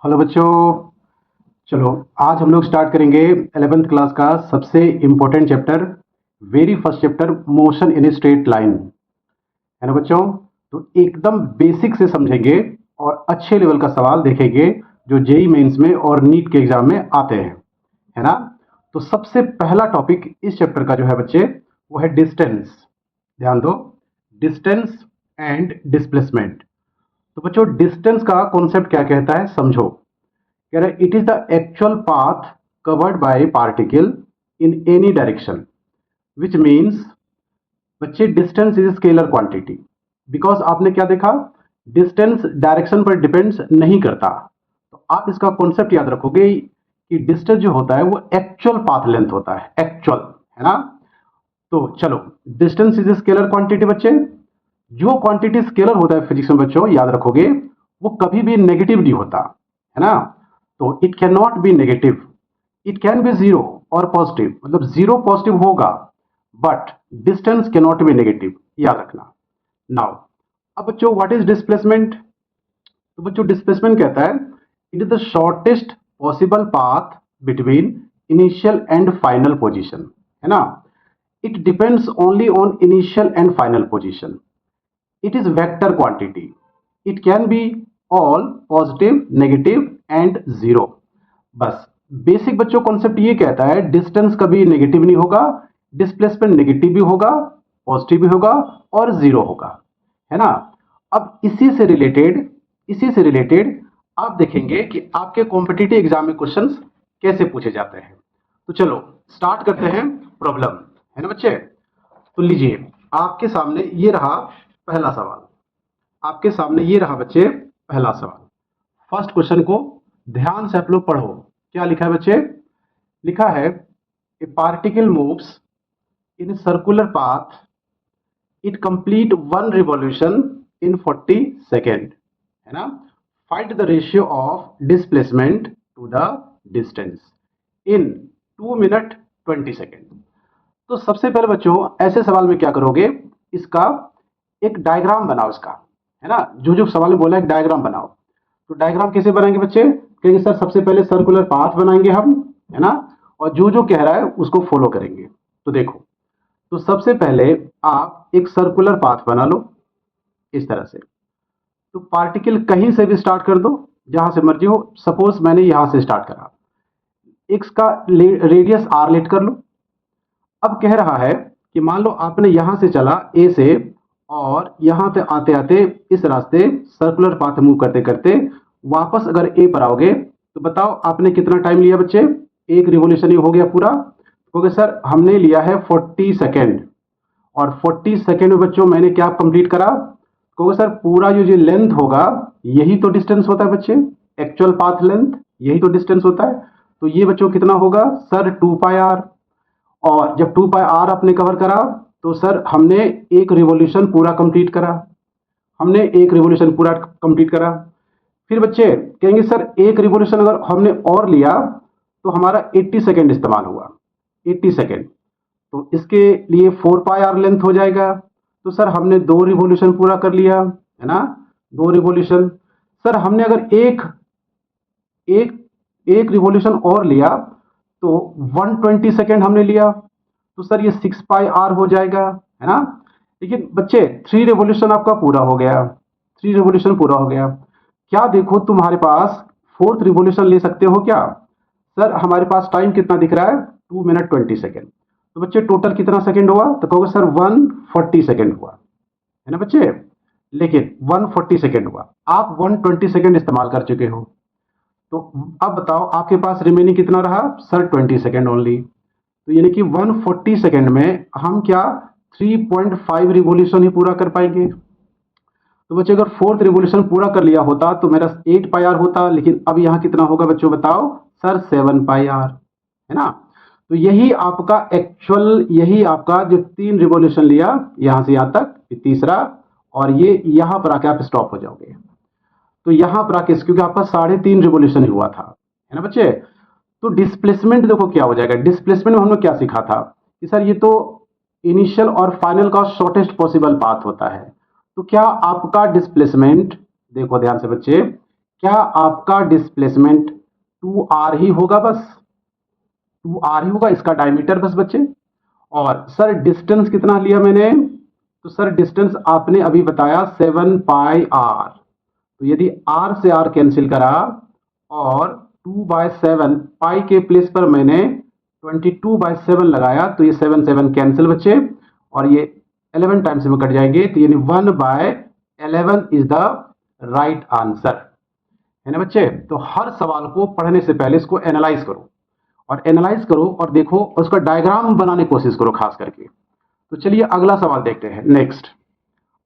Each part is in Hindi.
हेलो बच्चों। चलो, आज हम लोग स्टार्ट करेंगे 11th क्लास का सबसे important chapter, very first chapter, motion in straight line. है ना बच्चों? तो एकदम बेसिक से समझेंगे और अच्छे लेवल का सवाल देखेंगे जो जेई मेंस में और नीट के एग्जाम में आते हैं। है ना? तो सबसे पहला टॉपिक इस चैप्टर का जो है बच्चे, वो है डिस्टेंस। ध्यान दो, डिस्टेंस एंड डिस्प्लेसमेंट। तो बच्चों, डिस्टेंस का कॉन्सेप्ट क्या कहता है समझो। कह रहा है it is the actual path covered by particle in any direction, which means बच्चे distance is scalar quantity. Because आपने क्या देखा, डिस्टेंस डायरेक्शन पर डिपेंड्स नहीं करता। तो आप इसका कॉन्सेप्ट याद रखोगे कि डिस्टेंस जो होता है वो एक्चुअल पाथ लेंथ होता है, एक्चुअल। है ना? तो चलो, डिस्टेंस इज स्केलर क्वांटिटी बच्चे। जो क्वांटिटी स्केलर होता है फिजिक्स में बच्चों, याद रखोगे, वो कभी भी नेगेटिव नहीं होता। है ना? तो it can not be negative, it can be zero और पॉजिटिव। मतलब जीरो पॉजिटिव होगा, but distance can not be negative, याद रखना। नाउ, अब बच्चों, व्हाट इज डिस्प्लेसमेंट? तो बच्चों, डिस्प्लेसमेंट कहता है it is the shortest possible path between initial and final position. है ना? It depends only on initial and final position. It is vector quantity. It can be all positive, negative and zero. बस बेसिक बच्चों कॉन्सेप्ट ये कहता है डिस्टेंस कभी नेगेटिव नहीं होगा, डिस्प्लेसमेंट नेगेटिव भी होगा, पॉजिटिव भी होगा और जीरो होगा। है ना? अब इसी से रिलेटेड आप देखेंगे कि आपके कॉम्पिटिटिव एग्जाम में क्वेश्चंस कैसे पूछे जाते हैं। तो चलो स्टार्ट करते हैं प्रॉब्लम। है ना बच्चे? तो लीजिए, आपके सामने ये रहा पहला सवाल। आपके सामने ये रहा बच्चे पहला सवाल। फर्स्ट क्वेश्चन को ध्यान से आप लोग पढ़ो। क्या लिखा है बच्चे? लिखा है a particle moves in circular path, it complete one revolution in 40 second. है ना? Find the ratio of displacement to the distance in 2 minute 20 second. तो सबसे पहले बच्चों, ऐसे सवाल में क्या करोगे, इसका एक डायग्राम बनाओ इसका। है ना? जो जो सवाल में बोला है डायग्राम बनाओ। तो डायग्राम कैसे बनाएंगे बच्चे? कहेंगे सर सबसे पहले सर्कुलर पाथ बनाएंगे हम। है ना? और जो जो कह रहा है उसको फॉलो करेंगे। तो देखो, तो सबसे पहले आप एक सर्कुलर पाथ बना लो इस तरह से। तो पार्टिकल कहीं से भी स्टार्ट कर दो, जहां से मर्जी हो। सपोज मैंने यहां से स्टार्ट करा, एक्स का रेडियस आर लेट कर लो। अब कह रहा है कि मान लो आपने यहां से चला ए से, और यहां पे आते आते इस रास्ते सर्कुलर पाथ मूव करते करते वापस अगर ए पर आओगे, तो बताओ आपने कितना टाइम लिया बच्चे? एक रिवोल्यूशन ही हो गया पूरा। क्योंकि सर हमने लिया है 40 सेकेंड, और 40 सेकेंड में बच्चों मैंने क्या कंप्लीट करा? क्योंकि सर पूरा जो लेंथ होगा यही तो डिस्टेंस होता है बच्चे, एक्चुअल पाथ लेंथ यही तो डिस्टेंस होता है। तो ये बच्चों कितना होगा सर? 2πr। और जब 2πr आपने कवर करा, तो सर हमने एक रिवॉल्यूशन पूरा कंप्लीट करा, हमने एक रिवॉल्यूशन पूरा कंप्लीट करा। फिर बच्चे कहेंगे सर एक रिवॉल्यूशन अगर हमने और लिया तो हमारा 80 सेकेंड इस्तेमाल हुआ, 80 सेकेंड। तो इसके लिए 4πr लेंथ हो जाएगा। तो सर हमने दो रिवॉल्यूशन पूरा कर लिया। है ना? दो रिवॉल्यूशन। सर हमने अगर एक एक एक रिवॉल्यूशन और लिया तो 120 सेकेंड हमने लिया। तो सर ये 6πr हो जाएगा। है ना? लेकिन बच्चे 3 रिवॉल्यूशन आपका पूरा हो गया, 3 रिवॉल्यूशन पूरा हो गया। क्या देखो तुम्हारे पास फोर्थ रिवॉल्यूशन ले सकते हो क्या? सर हमारे पास टाइम कितना दिख रहा है? 2 मिनट 20 सेकेंड। तो बच्चे टोटल कितना सेकेंड हुआ? तो कहोगे सर 140 सेकेंड हुआ। है ना बच्चे? लेकिन 140 सेकेंड हुआ, आप 120 सेकेंड इस्तेमाल कर चुके हो। तो अब बताओ आपके पास रिमेनिंग कितना रहा? Sir 20 second only. तो यानी कि 140 सेकेंड में हम क्या 3.5 रिवॉल्यूशन ही पूरा कर पाएंगे। तो बच्चों अगर फोर्थ रिवॉल्यूशन पूरा कर लिया होता तो मेरा 8πr होता, लेकिन अब यहाँ कितना होगा बच्चों बताओ? Sir 7πr। है ना? तो यही आपका एक्चुअल, यही आपका जो 3 रिवॉल्यूशन लिया यहां से यहां तक, तीसरा, और ये यहां पर आके आप स्टॉप हो जाओगे। तो यहां पर आके, क्योंकि आपका 3.5 रिवॉल्यूशन हुआ था। है ना बच्चे? तो डिस्प्लेसमेंट देखो क्या हो जाएगा। डिस्प्लेसमेंट में हमने क्या सीखा था कि सर ये तो इनिशियल और फाइनल का शॉर्टेस्ट पॉसिबल पाथ होता है। तो क्या आपका डिस्प्लेसमेंट, देखो ध्यान से बच्चे, क्या आपका डिस्प्लेसमेंट 2r ही होगा, बस 2r ही होगा इसका डायमीटर बस बच्चे। और सर डिस्टेंस कितना लिया मैंने, तो सर डिस्टेंस आपने अभी बताया 7 पाई आर। तो यदि r से r कैंसिल करा और 2/7 पाई के प्लेस पर मैंने 22/7 लगाया तो ये 7 7 कैंसिल बच्चे, और ये 11 टाइम्स में कट जाएंगे, तो यानी 1/11 इज द राइट आंसर, है ना बच्चे। तो हर सवाल को पढ़ने से पहले इसको एनालाइज करो, और एनालाइज करो और देखो, और उसका डायग्राम बनाने की कोशिश करो खास करके। तो चलिए अगला सवाल देखते हैं। नेक्स्ट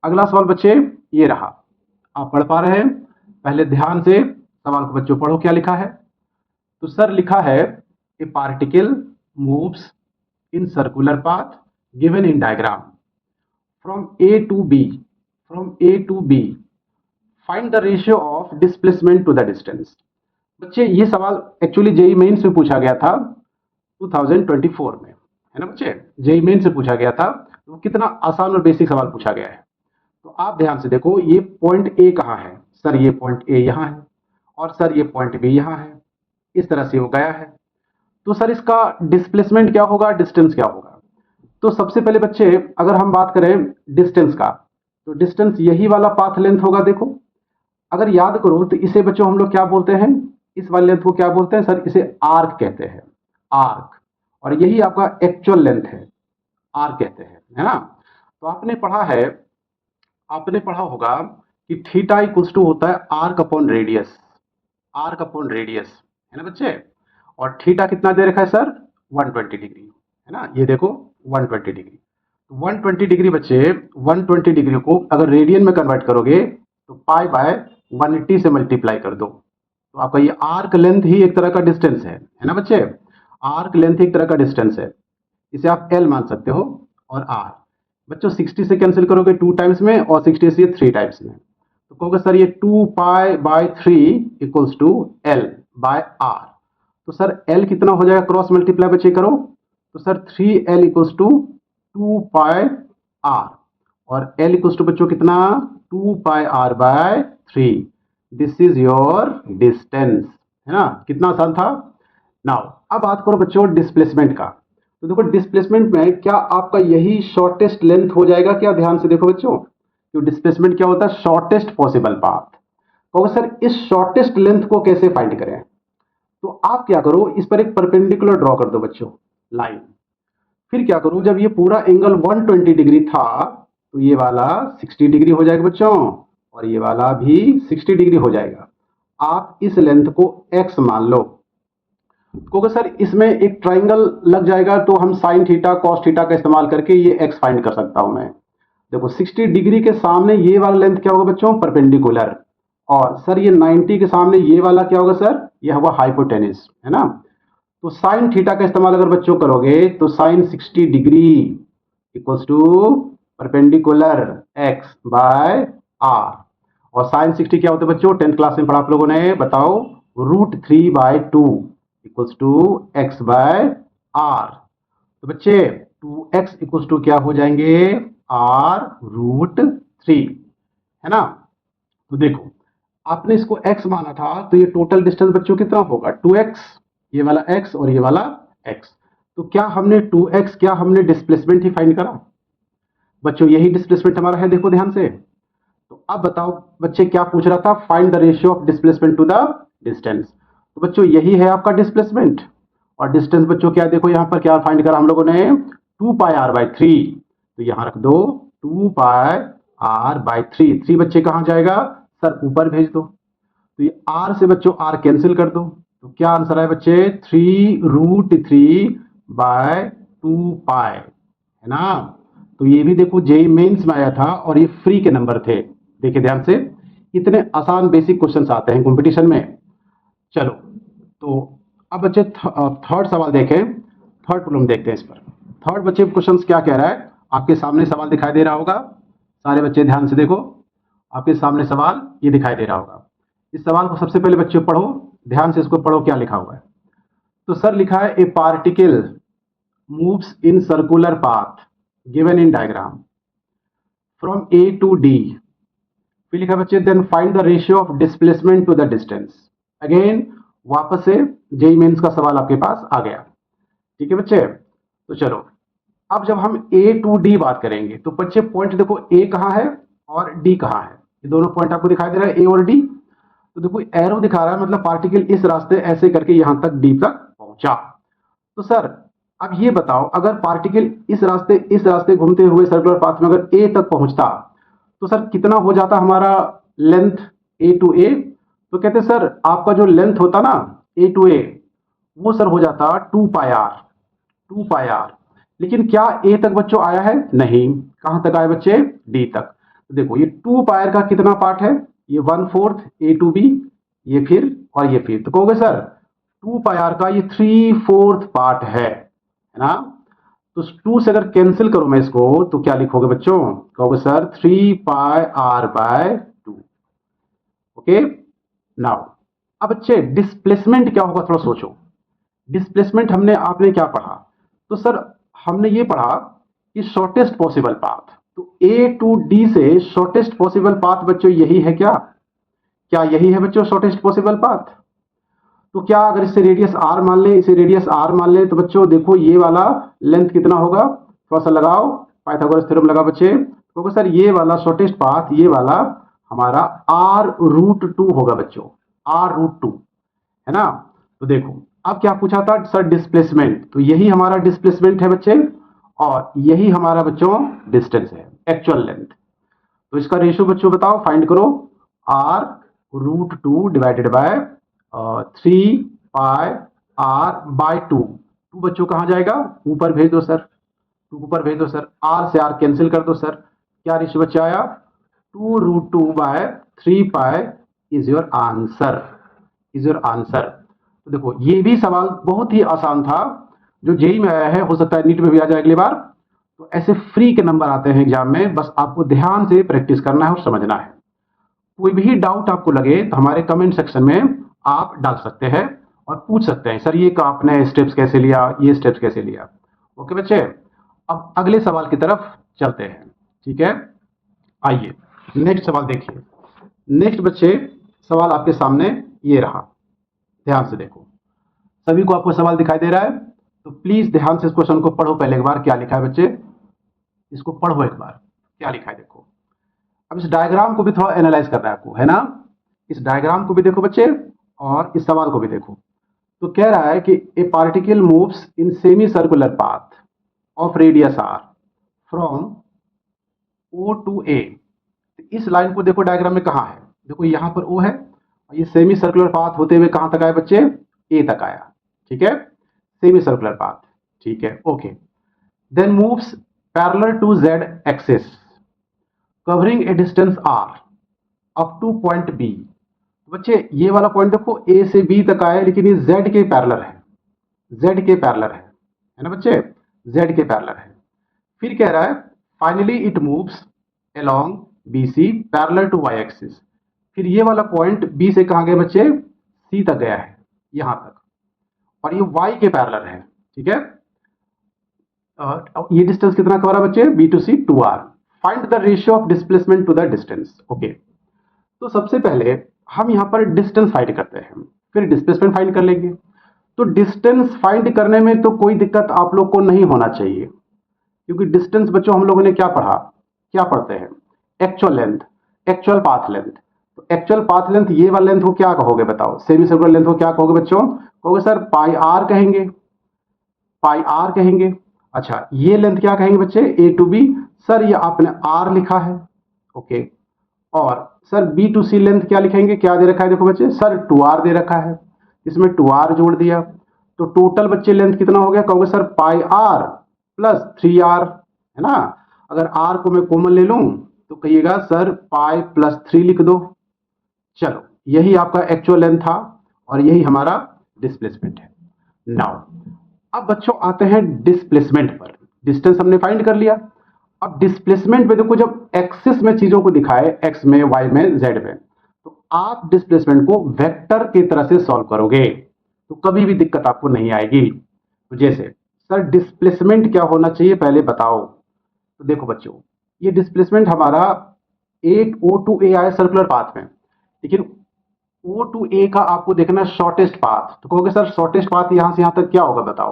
अगला सवाल बच्चे ये रहा, आप पढ़ पा रहे हैं, पहले ध्यान से सवाल को बच्चों पढ़ो क्या लिखा है। तो सर लिखा है a particle moves in circular path given in diagram from A to B, from A to B, find the ratio of displacement to the distance. बच्चे ये सवाल एक्चुअली जेई मेंस में पूछा गया था 2024 में, है ना बच्चे, जेई मेन से पूछा गया था। तो कितना आसान और बेसिक सवाल पूछा गया है। तो आप ध्यान से देखो, ये पॉइंट ए कहाँ है, सर ये पॉइंट ए यहाँ है, और सर ये पॉइंट बी यहाँ है, इस तरह से हो गया है। तो सर इसका डिस्प्लेसमेंट क्या होगा, डिस्टेंस क्या होगा। तो सबसे पहले बच्चे अगर हम बात करें डिस्टेंस का, तो डिस्टेंस यही वाला पाथ लेंथ होगा। देखो अगर याद करो तो इसे बच्चों हम लोग क्या बोलते हैं, इस वाले लेंथ को क्या बोलते हैं सर, इसे आर्क कहते हैं, आर्क। और यही आपका एक्चुअल लेंथ है, आर्क कहते हैं, है ना। तो आपने पढ़ा है, आपने पढ़ा होगा कि थीटा इक्वल्स टू होता है arc upon radius, arc upon radius, है ना बच्चे। और थीटा कितना दे रखा है सर, 120 डिग्री, है ना, ये देखो 120 डिग्री। तो 120 डिग्री बच्चे, 120 डिग्री को अगर रेडियन में कन्वर्ट करोगे तो पाई बाय 180 से मल्टीप्लाई कर दो, तो आपका ये आर्क लेंथ ही एक तरह का डिस्टेंस है ना बच्चे। आर्क लेंथ एक तरह का डिस्टेंस है, इसे आप एल मान सकते हो। और आर बच्चों 60 से कैंसिल करोगे 2 टाइम्स में, और 60 से 3 टाइम्स में, तो कहोगे सर ये 2 pi by 3 equals to L by R. तो सर एल कितना हो जाएगा, क्रॉस मल्टीप्लाई बच्चे करो, तो sir 3l equals to 2 pi R, और एल इक्वल्स टू बच्चों कितना, 2 pi R by 3। This is your distance, है ना, कितना आसान था। नाउ अब बात करो बच्चों डिस्प्लेसमेंट का। तो देखो डिस्प्लेसमेंट में क्या आपका यही शॉर्टेस्ट लेंथ हो जाएगा क्या, ध्यान से देखो बच्चों, तो डिस्प्लेसमेंट क्या होता है, शॉर्टेस्ट पॉसिबल पाथ। कहोगे सर इस शॉर्टेस्ट लेंथ को कैसे फाइंड करें, तो आप क्या करो, इस पर एक परपेंडिकुलर ड्रॉ कर दो बच्चों, लाइन। फिर क्या करो, जब ये पूरा एंगल 120 डिग्री था तो ये वाला 60 डिग्री हो जाएगा बच्चों, और ये वाला भी 60 डिग्री हो जाएगा। आप इस लेंथ को x मान लो, क्योंकि सर इसमें एक ट्राइंगल लग जाएगा, तो हम साइन थीटा कॉस थीटा का इस्तेमाल करके ये x फाइंड कर सकता हूं मैं। देखो 60 डिग्री के सामने ये वाला लेंथ क्या होगा बच्चों, परपेंडिकुलर, और सर ये 90 के सामने ये वाला क्या होगा सर, ये होगा हाइपोटेनिस, है ना। तो साइन थीटा का इस्तेमाल अगर बच्चों करोगे तो sine 60 degree equals to perpendicular x by r, और साइन 60 क्या होता है बच्चों, 10th क्लास में पढ़ा आप लोगों ने, बताओ, √3/2 equals to x by r। तो बच्चे 2x इक्वल्स टू क्या हो जाएंगे, r√3, है ना। तो देखो आपने इसको x माना था, तो ये टोटल डिस्टेंस बच्चों कितना होगा, 2x, ये वाला x और ये वाला x। तो क्या हमने 2x, क्या हमने डिस्प्लेसमेंट ही फाइंड करा बच्चों, यही डिस्प्लेसमेंट हमारा है, देखो ध्यान से। तो अब बताओ बच्चे क्या पूछ रहा था, find the ratio of displacement to the distance. तो बच्चों यही है आपका डिस्प्लेसमेंट, और डिस्टेंस बच्चों क्या, देखो यहां पर क्या फाइंड करा हम लोगों ने, 2 पाई आर बाई 3, तो यहां रख दो 2 पाई आर बाई 3। 3 बच्चे कहां जाएगा सर, ऊपर भेज दो, तो ये r से बच्चों r कैंसिल कर दो, तो क्या आंसर है बच्चे, 3√3/2 पाई, है ना। तो ये भी देखो जेई मेंस में आया था, और ये फ्री के नंबर थे। देखिए ध्यान से, इतने आसान बेसिक क्वेश्चंस आते हैं कंपटीशन में। चलो तो अब बच्चे थर्ड सवाल देखें, थर्ड प्रॉब्लम देखते हैं इस पर। थर्ड बच्चे क्वेश्चंस क्या कह रहा है, आपके सामने सवाल दिखाई दे रहा होगा, सारे बच्चे ध्यान से देखो, आपके सामने सवाल ये दिखाई दे रहा होगा। इस सवाल को सबसे पहले बच्चे पढ़ो, ध्यान से इसको पढ़ो क्या लिखा हुआ है। तो सर लिखा है a particle moves in circular path given in diagram from A to D फिर लिखा बच्चे then find the ratio of displacement to the distance. Again वापस से जेई मेंस का सवाल आपके पास आ गया। ठीक है बच्चे, तो चलो अब जब हम ए टू डी बात करेंगे तो बच्चे पॉइंट देखो ए कहाँ है और डी कहाँ है, ये दोनों पॉइंट आपको दिखाई दे रहा है ए और डी। तो देखो एरो दिखा रहा है मतलब पार्टिकल इस रास्ते ऐसे करके यहां तक डी तक पहुंचा। तो सर अब ये बताओ अगर पार्टिकल इस रास्ते घूमते हुए सर्कुलर पाथ में अगर ए तक पहुंचता तो सर कितना हो जाता हमारा लेंथ ए टू ए। तो कहते सर आपका जो लेंथ होता ना ए टू ए वो सर हो जाता 2 पाई आर। लेकिन क्या ए तक बच्चों आया है? नहीं। कहां तक आए बच्चे? डी तक। तो देखो ये 2 पाई का कितना पार्ट है? ये 1/4 ए टू बी, ये फिर और ये फिर। तो कहोगे सर 2 पाई का ये 3/4 पार्ट है ना। तो 2 से अगर कैंसिल करूं मैं इसको तो क्या लिखोगे बच्चों? कहोगे सर 3 पाई r/2। ओके नाउ अब बच्चे डिस्प्लेसमेंट क्या होगा थोड़ा सोचो। डिस्प्लेसमेंट आपने क्या पढ़ा? तो सर हमने ये पढ़ा कि शॉर्टेस्ट पॉसिबल पाथ। तो ए टू डी से शॉर्टेस्ट पॉसिबल पाथ बच्चों यही है क्या? क्या यही है बच्चों शॉर्टेस्ट पॉसिबल पाथ? तो क्या अगर इसे रेडियस आर मान ले, इसे रेडियस आर मान ले, तो बच्चों देखो ये वाला लेंथ कितना होगा? थोड़ा सा लगाओ, पाइथागोरस थ्योरम लगाओ बच्चे। क्योंकि सर ये वाला शॉर्टेस्ट पाथ ये वाला हमारा r√2 होगा बच्चों, r√2 है ना। तो देखो अब क्या पूछा था सर? डिस्प्लेसमेंट। तो यही हमारा डिस्प्लेसमेंट है बच्चे और यही हमारा बच्चों डिस्टेंस है, एक्चुअल लेंथ। तो इसका रेशियो बच्चों बताओ, फाइंड करो। r√2 divided by 3 pi r/2। 2 बच्चों कहाँ जाएगा? ऊपर भेज दो सर, 2 ऊपर भेज दो सर। r से r कैंसिल कर दो सर। क्या रेशियो बच्चे आया? 2√2/3 pi is your answer, is your answer. तो देखो ये भी सवाल बहुत ही आसान था जो जेई में आया है, हो सकता है नीट में भी आ जाए अगली बार। तो ऐसे फ्री के नंबर आते हैं एग्जाम में, बस आपको ध्यान से प्रैक्टिस करना है और समझना है। कोई भी डाउट आपको लगे तो हमारे कमेंट सेक्शन में आप डाल सकते हैं और पूछ सकते हैं सर ये का आपने स्टेप्स कैसे लिया, ये स्टेप्स कैसे लिया। ओके बच्चे, अब अगले सवाल की तरफ चलते हैं। ठीक है, आइए नेक्स्ट सवाल देखिए। नेक्स्ट बच्चे सवाल आपके सामने ये रहा, ध्यान से देखो। सभी को आपको सवाल दिखाई दे रहा है? तो प्लीज ध्यान से इस क्वेश्चन को पढ़ो पहले एक बार। क्या लिखा है बच्चे? इसको पढ़ो एक बार, क्या लिखा है देखो। अब इस डायग्राम को भी थोड़ा एनालाइज करना है आपको, है ना। इस डायग्राम को भी देखो बच्चे और इस सवाल को भी देखो। तो कह रहा है कि a particle moves in semi circular path of radius R from O to A. इस लाइन को देखो डायग्राम में कहाँ है? देखो यहां पर ओ है और ये सेमी सर्कुलर पाथ होते हुए कहां तक आए बच्चे? ए तक आया। ठीक है, सेमी सर्कुलर पाथ। ठीक है, okay. Then moves parallel to Z axis covering a distance r up to point B. बच्चे ये वाला पॉइंट देखो ए से बी तक आया लेकिन ये z के पैरेलल है, z के पैरेलल है ना बच्चे, z के पैरेलल है। फिर कह रहा है finally it moves along BC parallel to y axis. फिर ये वाला पॉइंट B से कहां गए बच्चे? C तक गया है, यहां तक, और ये y के पैरेलल है। ठीक है, ये डिस्टेंस कितना कवर है बच्चे? B to C 2r। Find the ratio of displacement to the distance. Okay, तो सबसे पहले हम यहां पर डिस्टेंस फाइंड करते हैं, फिर डिस्प्लेसमेंट फाइंड कर लेंगे। तो डिस्टेंस फाइंड करने में तो कोई दिक्कत आप लोग को नहीं होना चाहिए, क्योंकि डिस्टेंस बच्चों हम लोगों ने क्या पढ़ा, क्या पढ़ते हैं? Actual length, actual path length. तो एक्चुअल पाथ लेंथ ये वाला लेंथ को क्या कहोगे बताओ? सेमी सर्कुलर लेंथ को क्या कहोगे बच्चों? कहोगे सर पाई आर कहेंगे, पाई आर कहेंगे। अच्छा ये लेंथ क्या कहेंगे बच्चे? ए टू बी। सर ये आपने आर लिखा है, ओके। और sir B to C length क्या लिखेंगे? क्या दे रखा है देखो बच्चे? सर 2r दे रखा है, इसमें 2r जोड़ दिया तो टोटल बच्चे लेंथ कितना हो गया? कहोगे sir pi are plus 3r, है ना। अगर r को मैं कॉमन ले लूं तो कहिएगा सर पाई प्लस 3 लिख दो। चलो यही आपका एक्चुअल लेंथ था और यही हमारा डिस्प्लेसमेंट है। नाउ अब बच्चों आते हैं डिस्प्लेसमेंट पर। डिस्टेंस हमने फाइंड कर लिया। अब डिस्प्लेसमेंट में देखो जब एक्सिस में चीजों को दिखाए, एक्स में, वाई में, जेड में, तो आप डिस्प्लेसमेंट को वेक्टर की तरह से सॉल्व करोगे तो कभी भी दिक्कत आपको नहीं आएगी। तो जैसे सर डिस्प्लेसमेंट क्या होना चाहिए पहले बताओ। तो देखो बच्चों ये डिस्प्लेसमेंट हमारा O टू A आया सर्कुलर पाथ में, लेकिन O टू A का आपको देखना है शॉर्टेस्ट पाथ। तो कहोगे सर शॉर्टेस्ट पाथ यहां से यहां तक क्या होगा बताओ,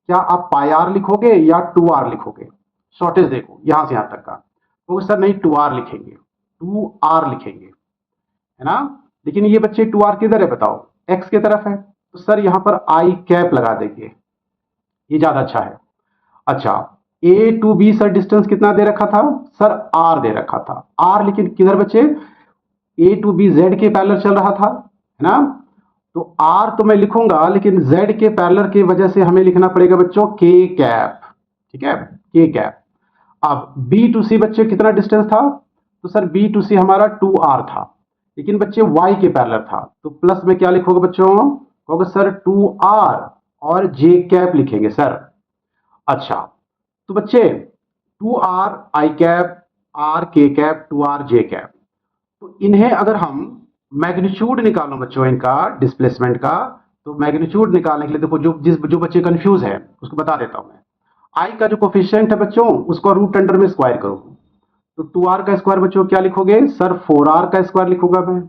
क्या आप पाई आर लिखोगे या 2r लिखोगे? शॉर्टेस्ट देखो यहां से यहां तक का, कहोगे सर नहीं 2r लिखेंगे, 2r लिखेंगे, है ना। लेकिन ये बच्चे 2r किधर है बताओ, x की तरफ है, तो सर यहां पर आई कैप लगा देंगे, ये ज्यादा अच्छा है। अच्छा, ए टू बी सर डिस्टेंस कितना दे रखा था सर, r दे रखा था, r लेकिन किधर बच्चे, ए टू बी जेड के पैरेलल चल रहा था, है ना। तो r तो मैं लिखूंगा, लेकिन z के पैरेलल की वजह से हमें लिखना पड़ेगा बच्चों k कैप, ठीक है, k कैप। अब b टू c बच्चे कितना डिस्टेंस था, तो सर b टू c हमारा 2r था, लेकिन बच्चे y के पैरेलल था, तो प्लस में क्या लिखोगे बच्चों, कहोगे सर 2r और j कैप लिखेंगे सर। अच्छा, तो बच्चे 2r i cap, r k cap, 2r j cap, तो इन्हें अगर हम मैग्नीट्यूड निकालो बच्चों इनका डिस्प्लेसमेंट का, तो मैग्नीट्यूड निकालने के लिए देखो जो बच्चे कंफ्यूज है उसको बता देता हूं मैं। आई का जो कोफिशिएंट है बच्चों उसको रूट अंडर में स्क्वायर करो, तो 2r का स्क्वायर बच्चों क्या लिखोगे सर, 4r का स्क्वायर लिखूंगा मैं।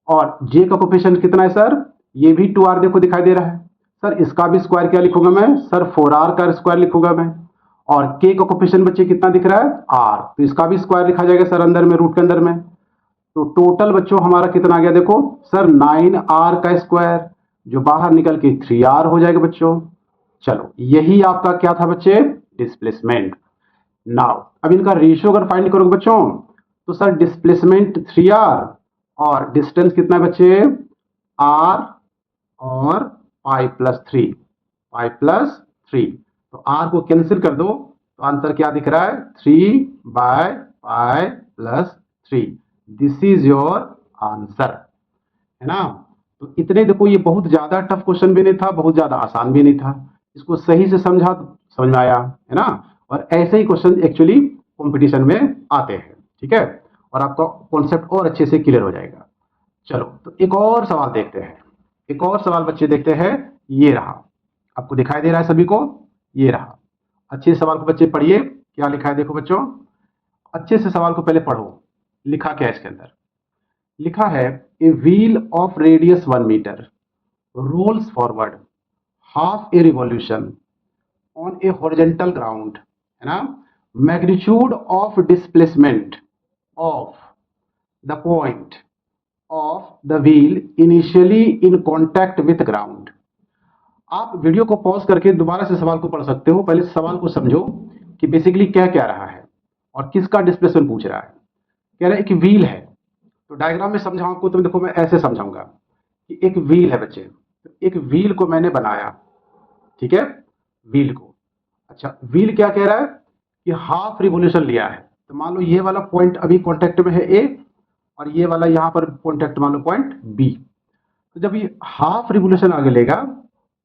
और j का कोफिशिएंट कितना है सर, ये भी 2r देखो दिखाई दे रहा है सर, इसका भी स्क्वायर क्या लिखूंगा मैं सर, 4r का स्क्वायर लिखूंगा मैं। और k का कोफिशिएंट बच्चे कितना दिख रहा है r, तो इसका भी स्क्वायर लिखा जाएगा सर अंदर में, रूट के अंदर में। तो टोटल बच्चों हमारा कितना आ गया देखो सर, 9r का स्क्वायर, जो बाहर निकल के 3r हो जाएगा बच्चों। चलो यही आपका क्या था बच्चे, डिस्प्लेसमेंट। नाउ अब इनका रेशियो अगर फाइंड करोगे बच्चों, तो सर डिस्प्लेसमेंट 3r और डिस्टेंस कितना है बच्चे, r और पाई प्लस 3, पाई प्लस 3, तो r को कैंसिल कर दो, तो आंसर क्या दिख रहा है, 3 by pi plus 3, this is your answer, है ना। तो इतने देखो, ये बहुत ज्यादा टफ क्वेश्चन भी नहीं था, बहुत ज्यादा आसान भी नहीं था, इसको सही से समझा तो समझ में आया, है ना। और ऐसे ही क्वेश्चन एक्चुअली कंपटीशन में आते हैं, ठीक है, और आपका कॉन्सेप्ट और अच्छे से क्लियर हो जाएगा। चलो तो एक और सवाल देखते हैं, एक और सवाल बच्चे देखते हैं, ये रहा, आपको दिखाई दे रहा है सभी को, ये रहा। अच्छे सवाल को बच्चे पढ़िए, क्या लिखा है देखो बच्चों, अच्छे से सवाल को पहले पढ़ो, लिखा क्या है इसके अंदर, लिखा है a wheel of radius 1 metre rolls forward half a revolution on a horizontal ground, है ना, magnitude of displacement of the point of the wheel initially in contact with ground. आप वीडियो को पॉज करके दोबारा से सवाल को पढ़ सकते हो, पहले सवाल को समझो कि बेसिकली क्या क्या रहा है और किसका डिस्प्लेसमेंट पूछ रहा है। कह रहा है कि व्हील है, तो डायग्राम में समझाऊं आपको, तो देखो मैं ऐसे समझाऊंगा कि एक व्हील है बच्चे, एक व्हील को मैंने बनाया, ठीक है, व्हील को। अच्छा, व्हील क्या कह रहा है कि हाफ रिवोल्यूशन लिया है, तो मान लो ये वाला पॉइंट अभी कॉन्टेक्ट में है ए, और ये वाला यहां पर कॉन्टेक्ट मान लो पॉइंट बी। तो जब ये हाफ रिवोल्यूशन आगे लेगा,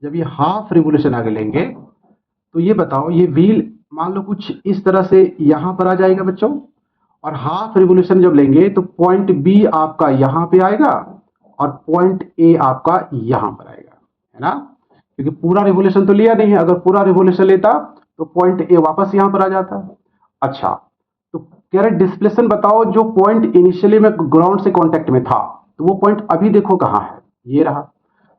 जब ये हाफ रिवोल्यूशन आगे लेंगे, तो ये बताओ ये व्हील मान लो कुछ इस तरह से यहां पर आ जाएगा बच्चों, और हाफ रिवोल्यूशन जब लेंगे तो पॉइंट बी आपका यहां पे आएगा और पॉइंट ए आपका यहां पर आएगा, है ना, क्योंकि पूरा रिवोल्यूशन तो लिया नहीं है, अगर पूरा रिवोल्यूशन लेता तो पॉइंट ए वापस यहां पर आ जाता। अच्छा, तो कह रहे डिस्प्लेसमेंट बताओ जो पॉइंट इनिशियली में ग्राउंड से कांटेक्ट में था, तो वो पॉइंट अभी देखो कहां है, ये रहा।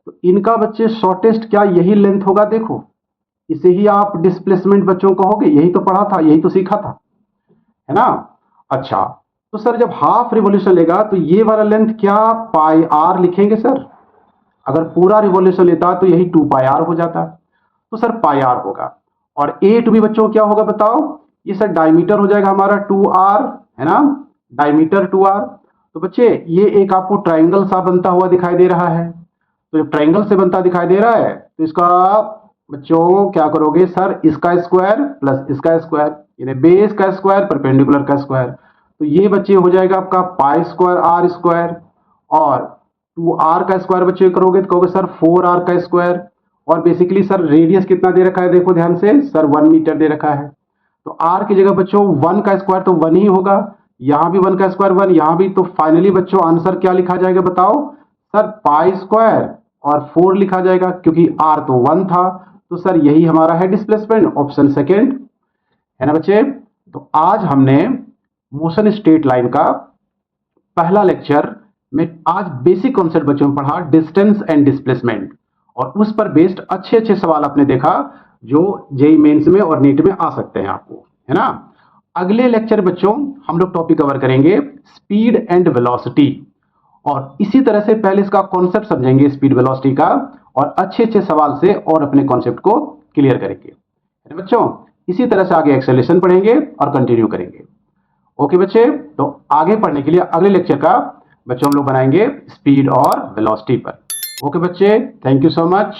तो इनका बच्चे शॉर्टेस्ट क्या यही लेंथ होगा, देखो इसे ही आप डिस्प्लेसमेंट बच्चों कहोगे, यही तो पढ़ा था, यही तो सीखा था, है ना। अच्छा, तो सर जब हाफ रिवॉल्यूशन लेगा तो ये वाला लेंथ क्या पाई आर लिखेंगे सर, अगर पूरा रिवॉल्यूशन लेता तो यही 2 पाई आर हो जाता, तो सर पाई आर होगा। और ए टू बी बच्चों क्या होगा बताओ, ये सर डायमीटर हो जाएगा हमारा 2r, है ना, डायमीटर 2r। तो बच्चे ये एक आपको ट्राइंगल सा बनता हुआ दिखाई दे रहा है, तो जब ट्राइंगल से बनता दिखाई दे रहा है तो इसका बच्चों क्या करोगे सर, इसका स्क्वायर प्लस इसका स्क्वायर, यानी बेस का स्क्वायर परपेंडिकुलर का स्क्वायर, तो ये बच्चे हो जाएगा आपका पाई स्क्वायर आर स्क्वायर, और 2r का स्क्वायर बच्चे करोगे तो कहोगे सर 4r का स्क्वायर। और बेसिकली सर रेडियस कितना दे रखा है देखो ध्यान से, सर 1 मीटर दे रखा है, तो r की जगह बच्चों 1 का स्क्वायर तो 1 ही होगा, यहां भी 1 का स्क्वायर 1, यहां भी, तो फाइनली बच्चों आंसर क्या लिखा जाएगा बताओ सर, पाई स्क्वायर और 4 लिखा जाएगा, क्योंकि r तो 1 था। तो सर यही हमारा है डिस्प्लेसमेंट, ऑप्शन सेकेंड, है ना बच्चे। तो आज हमने मोशन स्ट्रेट लाइन का पहला लेक्चर में आज बेसिक कॉन्सेप्ट बच्चों में पढ़ा डिस्टेंस एंड डिस्प्लेसमेंट, और उस पर बेस्ड अच्छे अच्छे सवाल आपने देखा जो जेईई मेंस में और नीट में आ सकते हैं आपको, है ना। अगले लेक्चर बच्चों हम लोग टॉपिक कवर करेंगे स्पीड एंड वेलोसिटी, और इसी तरह से पहले इसका कॉन्सेप्ट समझेंगे स्पीड वेलोसिटी का, और अच्छे अच्छे सवाल से और अपने कॉन्सेप्ट को क्लियर करेंगे, है ना बच्चों। इसी तरह से आगे एक्सेलेरेशन पढ़ेंगे और कंटिन्यू करेंगे। ओके बच्चे, तो आगे पढ़ने के लिए अगले लेक्चर का बच्चों हम लोग बनाएंगे स्पीड और वेलोसिटी पर। ओके बच्चे, थैंक यू सो मच।